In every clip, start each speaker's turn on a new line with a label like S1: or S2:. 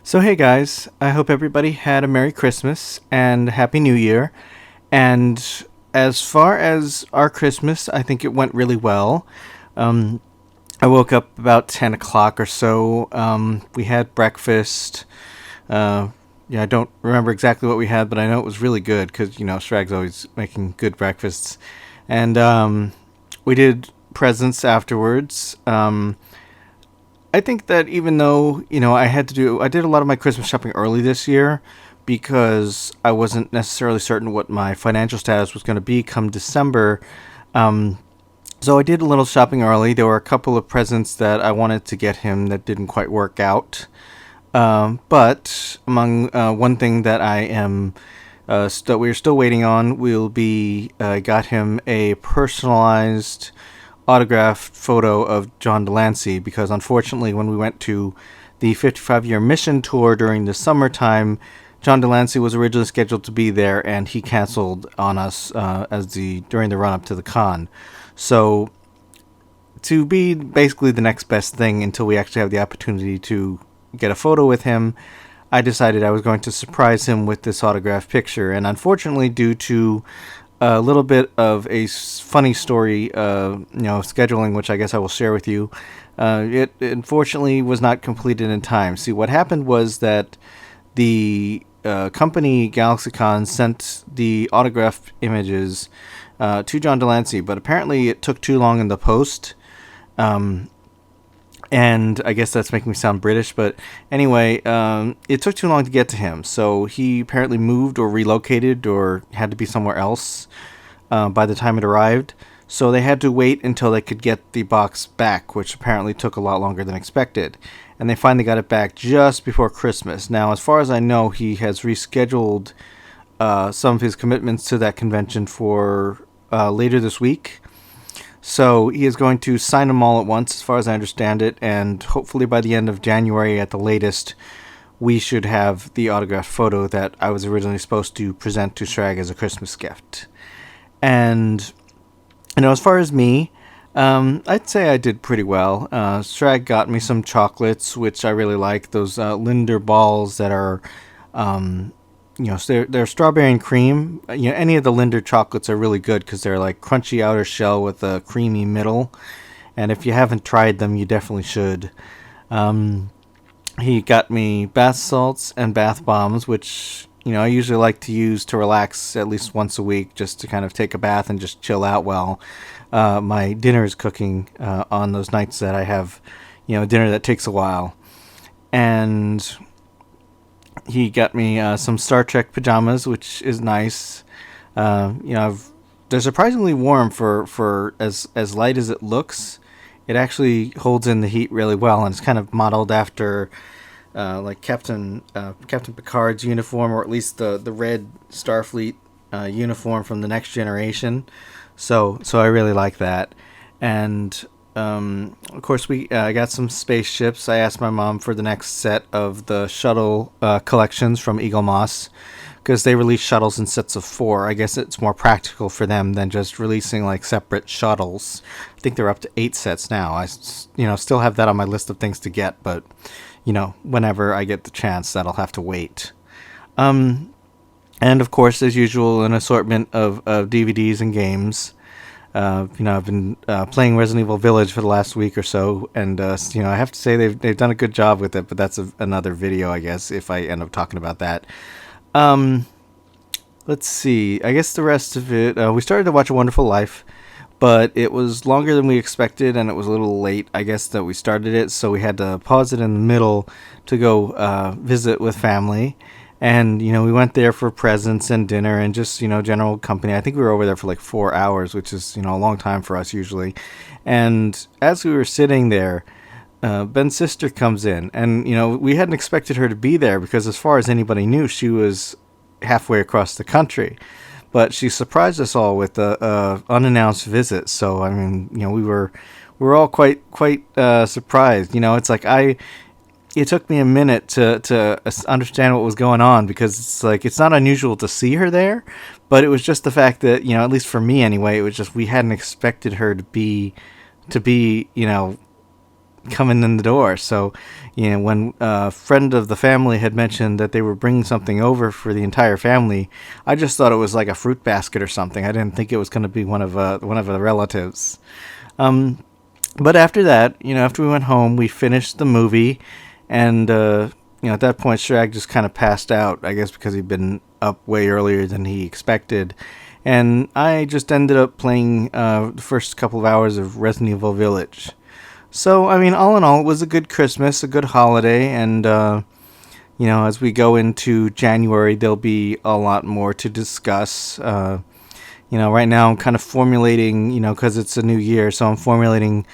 S1: So hey guys, I hope everybody had a Merry Christmas and Happy New Year. And as far as our Christmas, I think it went really well. I woke up about 10 o'clock or so. We had breakfast. I don't remember exactly what we had, but I know it was really good because, Shrag's always making good breakfasts. And we did presents afterwards. I think that even though, I did a lot of my Christmas shopping early this year because I wasn't necessarily certain what my financial status was going to be come December. So I did a little shopping early. There were a couple of presents that I wanted to get him that didn't quite work out. But among one thing that I am that we're still waiting on, got him a personalized autographed photo of John Delancey, because unfortunately when we went to the 55-year mission tour during the summertime, John Delancey was originally scheduled to be there and he canceled on us during the run-up to the con. So to be basically the next best thing until we actually have the opportunity to get a photo with him, I decided I was going to surprise him with this autographed picture. And unfortunately, due to a little bit of a funny story, scheduling, which I guess I will share with you, it unfortunately was not completed in time. See, what happened was that the company GalaxyCon sent the autographed images to John Delancey, but apparently it took too long in the post. And I guess that's making me sound British, but anyway, it took too long to get to him. So he apparently moved or relocated or had to be somewhere else by the time it arrived. So they had to wait until they could get the box back, which apparently took a lot longer than expected. And they finally got it back just before Christmas. Now, as far as I know, he has rescheduled some of his commitments to that convention for later this week. So he is going to sign them all at once, as far as I understand it, and hopefully by the end of January at the latest, we should have the autographed photo that I was originally supposed to present to Shrag as a Christmas gift. And, as far as me, I'd say I did pretty well. Shrag got me some chocolates, which I really like, those Linder balls that are... so they're strawberry and cream. Any of the Linder chocolates are really good because they're like crunchy outer shell with a creamy middle. And if you haven't tried them, you definitely should. He got me bath salts and bath bombs, which, I usually like to use to relax at least once a week, just to kind of take a bath and just chill out while my dinner is cooking on those nights that I have, dinner that takes a while. And he got me some Star Trek pajamas, which is nice. They're surprisingly warm for as light as it looks. It actually holds in the heat really well, and it's kind of modeled after like Captain Picard's uniform, or at least the red Starfleet uniform from the Next Generation. So I really like that. And of course, I got some spaceships. I asked my mom for the next set of the shuttle collections from Eagle Moss, because they release shuttles in sets of 4. I guess it's more practical for them than just releasing like separate shuttles. I think they're up to 8 sets now. I still have that on my list of things to get, but whenever I get the chance, that'll have to wait. And of course, as usual, an assortment of DVDs and games. I've been playing Resident Evil Village for the last week or so, and I have to say they've done a good job with it, but that's another video, I guess, if I end up talking about that. Let's see. I guess the rest of it, we started to watch A Wonderful Life, but it was longer than we expected, and it was a little late, I guess, that we started it, so we had to pause it in the middle to go visit with family. And, we went there for presents and dinner and just, general company. I think we were over there for like 4 hours, which is, a long time for us usually. And as we were sitting there, Ben's sister comes in. And, we hadn't expected her to be there because as far as anybody knew, she was halfway across the country. But she surprised us all with a unannounced visit. So, we we're all quite surprised. You know, it's like it took me a minute to understand what was going on, because it's like it's not unusual to see her there, but it was just the fact that, you know, at least for me anyway, it was just we hadn't expected her to be coming in the door. So, you know, when a friend of the family had mentioned that they were bringing something over for the entire family, I just thought it was like a fruit basket or something. I didn't think it was going to be one of the relatives. But after that, you know, after we went home, we finished the movie, and at that point, Shrag just kind of passed out. I guess because he'd been up way earlier than he expected, and I just ended up playing the first couple of hours of Resident Evil Village. So, I mean, all in all, it was a good Christmas, a good holiday, and as we go into January, there'll be a lot more to discuss. Right now I'm kind of formulating, because it's a new year, so I'm formulating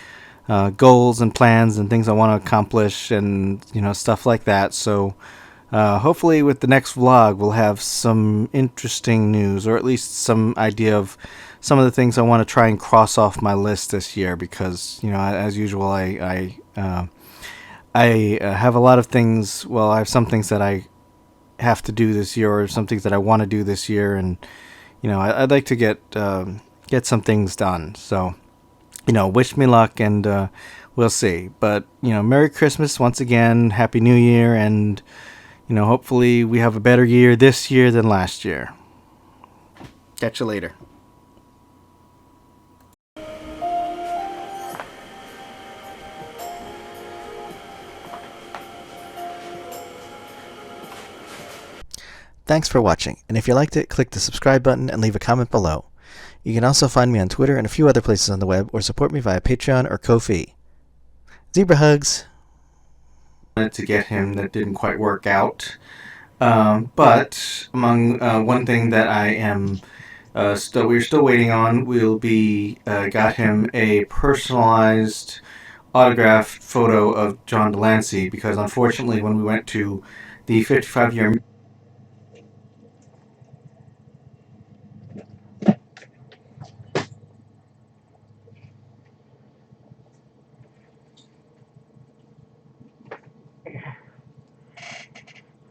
S1: goals and plans and things I want to accomplish, and stuff like that. So hopefully with the next vlog we'll have some interesting news, or at least some idea of some of the things I want to try and cross off my list this year, because as usual I have a lot of things. Well, I have some things that I have to do this year, or some things that I want to do this year, and I'd like to get some things done. So wish me luck, and we'll see. But Merry Christmas once again, Happy New Year, and hopefully we have a better year this year than last year. Catch you later.
S2: Thanks for watching, and if you liked it, click the subscribe button and leave a comment below. You can also find me on Twitter and a few other places on the web, or support me via Patreon or Ko-fi. Zebra hugs!
S1: To get him that didn't quite work out. But among one thing that I am we're still waiting on, we'll be got him a personalized autographed photo of John Delancey, because unfortunately when we went to the 55-year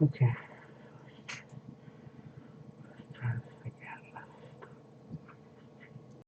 S3: Okay.